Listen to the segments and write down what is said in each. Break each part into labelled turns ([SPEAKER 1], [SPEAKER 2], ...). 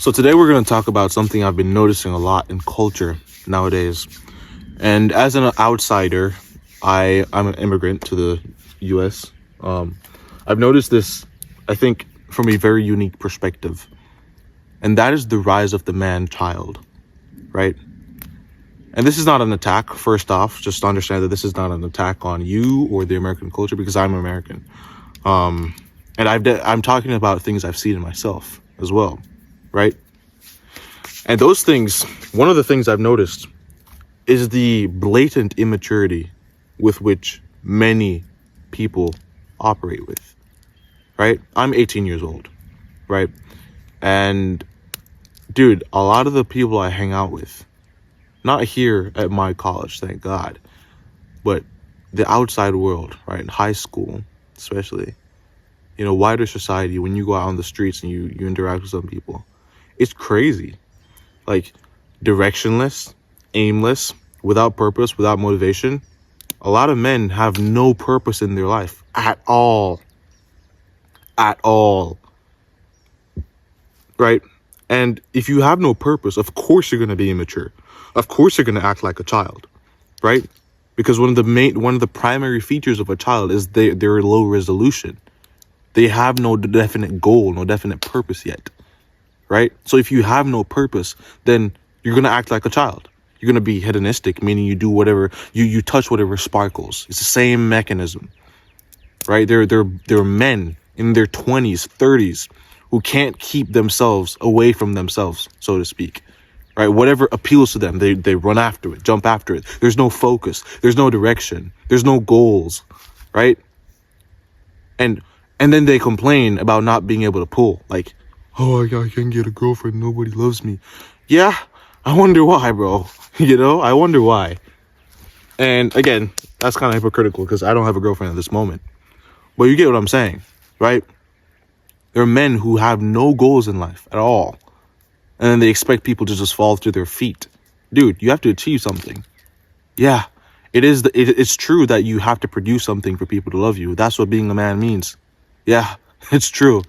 [SPEAKER 1] So today we're going to talk about something I've been noticing a lot in culture nowadays. And as an outsider, I'm an immigrant to the US. I've noticed this, I think, from a very unique perspective. And that is the rise of the man-child, right? And this is not an attack, first off. Just understand that this is not an attack on you or the American culture, because I'm American. And I'm talking about things I've seen in myself as well, right? And those things, one of the things I've noticed is the blatant immaturity with which many people operate with, right? I'm 18 years old, right? And dude, a lot of the people I hang out with, not here at my college, thank God, but the outside world, right? In high school, especially, wider society, when you go out on the streets and you interact with some people, it's crazy. Like, directionless, aimless, without purpose, without motivation. A lot of men have no purpose in their life at all. At all. Right? And if you have no purpose, of course you're going to be immature. Of course you're going to act like a child. Right? Because one of the primary features of a child is they're low resolution. They have no definite goal, no definite purpose yet. Right? So if you have no purpose, then you're going to act like a child. You're going to be hedonistic, meaning you do whatever, you touch whatever sparkles. It's the same mechanism, right? They're men in their 20s, 30s who can't keep themselves away from themselves, so to speak, right? Whatever appeals to them, they run after it, jump after it. There's no focus. There's no direction. There's no goals, right? And then they complain about not being able to pull, like, oh, I can't get a girlfriend. Nobody loves me. Yeah, I wonder why, bro. I wonder why. And again, that's kind of hypocritical because I don't have a girlfriend at this moment. But you get what I'm saying, right? There are men who have no goals in life at all. And then they expect people to just fall to their feet. Dude, you have to achieve something. Yeah, it's true that you have to produce something for people to love you. That's what being a man means. Yeah, it's true.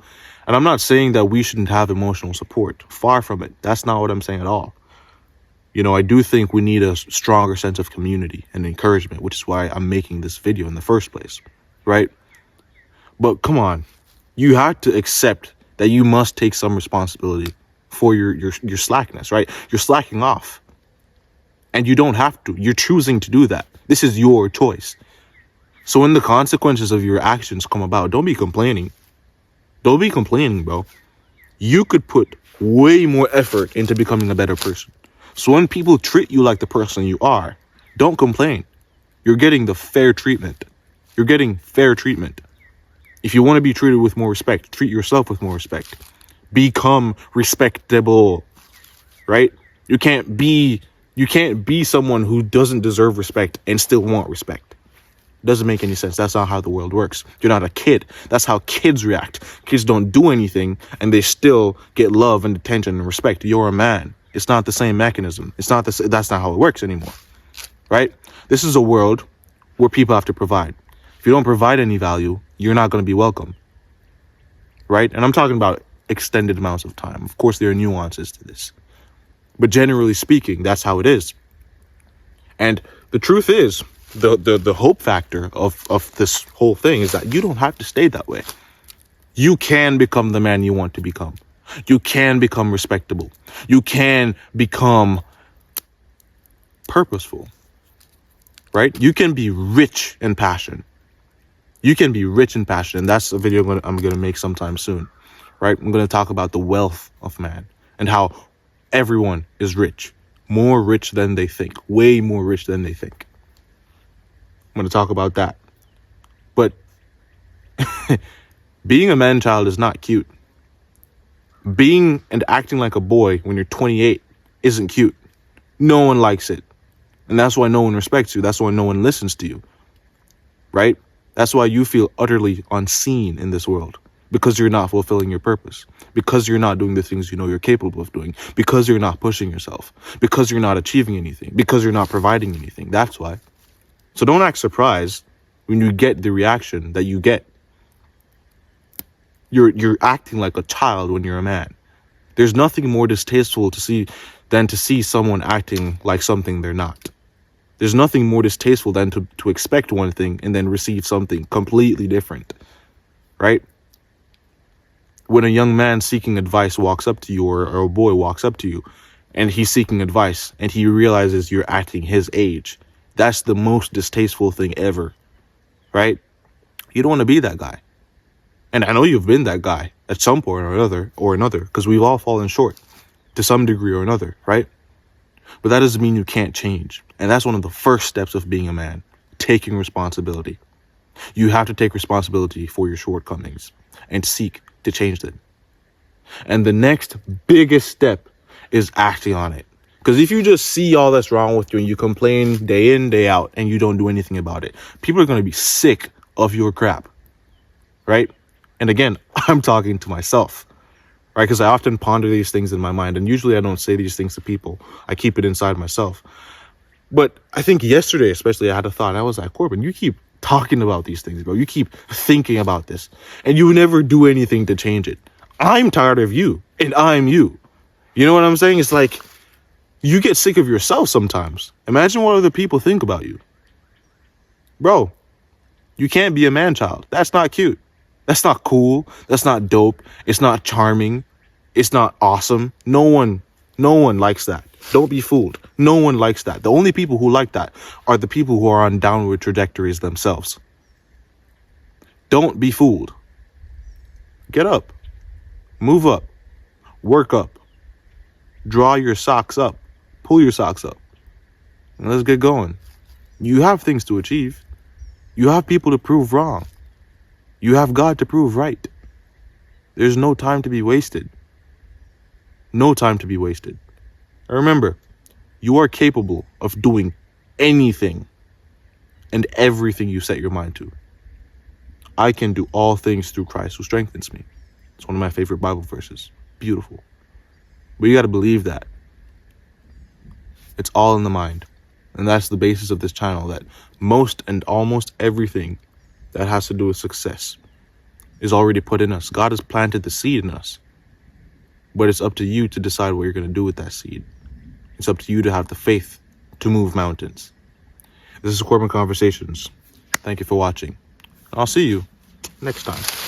[SPEAKER 1] And I'm not saying that we shouldn't have emotional support. Far from it. That's not what I'm saying at all. I do think we need a stronger sense of community and encouragement, which is why I'm making this video in the first place, right? But come on, you have to accept that you must take some responsibility for your slackness, right? You're slacking off. And you don't have to. You're choosing to do that. This is your choice. So when the consequences of your actions come about, don't be complaining. Don't be complaining, bro. You could put way more effort into becoming a better person. So when people treat you like the person you are, don't complain. You're getting the fair treatment. You're getting fair treatment. If you want to be treated with more respect, treat yourself with more respect. Become respectable, right? You can't be someone who doesn't deserve respect and still want respect. Doesn't make any sense. That's not how the world works. You're not a kid. That's how kids react. Kids don't do anything and they still get love and attention and respect. You're a man. It's not the same mechanism. That's not how it works anymore. Right? This is a world where people have to provide. If you don't provide any value, you're not going to be welcome. Right? And I'm talking about extended amounts of time. Of course, there are nuances to this. But generally speaking, that's how it is. And the truth is, the hope factor of this whole thing is that you don't have to stay that way. You can become the man you want to become. You can become respectable. You can become purposeful, right? You can be rich in passion. You can be rich in passion. And that's a video I'm going to make sometime soon, right? I'm going to talk about the wealth of man and how everyone is rich, more rich than they think, way more rich than they think. I'm going to talk about that. But being a man-child is not cute. Being and acting like a boy when you're 28 isn't cute. No one likes it. And that's why no one respects you. That's why no one listens to you. Right? That's why you feel utterly unseen in this world. Because you're not fulfilling your purpose. Because you're not doing the things you know you're capable of doing. Because you're not pushing yourself. Because you're not achieving anything. Because you're not providing anything. That's why. So don't act surprised when you get the reaction that you get. You're acting like a child when you're a man. There's nothing more distasteful than to see someone acting like something they're not. There's nothing more distasteful than to expect one thing and then receive something completely different, right? When a young man seeking advice walks up to you, or a boy walks up to you, and he's seeking advice, and he realizes you're acting his age, that's the most distasteful thing ever, right? You don't want to be that guy. And I know you've been that guy at some point or another, because we've all fallen short to some degree or another, right? But that doesn't mean you can't change. And that's one of the first steps of being a man, taking responsibility. You have to take responsibility for your shortcomings and seek to change them. And the next biggest step is acting on it. Because if you just see all that's wrong with you and you complain day in, day out, and you don't do anything about it, people are going to be sick of your crap, right? And again, I'm talking to myself, right? Because I often ponder these things in my mind, and usually I don't say these things to people. I keep it inside myself. But I think yesterday, especially, I had a thought. I was like, Corbin, you keep talking about these things, bro. You keep thinking about this, and you never do anything to change it. I'm tired of you, and I'm you. You know what I'm saying? It's like, you get sick of yourself sometimes. Imagine what other people think about you. Bro, you can't be a man-child. That's not cute. That's not cool. That's not dope. It's not charming. It's not awesome. No one likes that. Don't be fooled. No one likes that. The only people who like that are the people who are on downward trajectories themselves. Don't be fooled. Get up. Move up. Work up. Draw your socks up. Pull your socks up. And let's get going. You have things to achieve. You have people to prove wrong. You have God to prove right. There's no time to be wasted. No time to be wasted. And remember, you are capable of doing anything and everything you set your mind to. I can do all things through Christ who strengthens me. It's one of my favorite Bible verses. Beautiful. But you got to believe that. It's all in the mind. And that's the basis of this channel, that most and almost everything that has to do with success is already put in us. God has planted the seed in us. But it's up to you to decide what you're going to do with that seed. It's up to you to have the faith to move mountains. This is Corbin Conversations. Thank you for watching. I'll see you next time.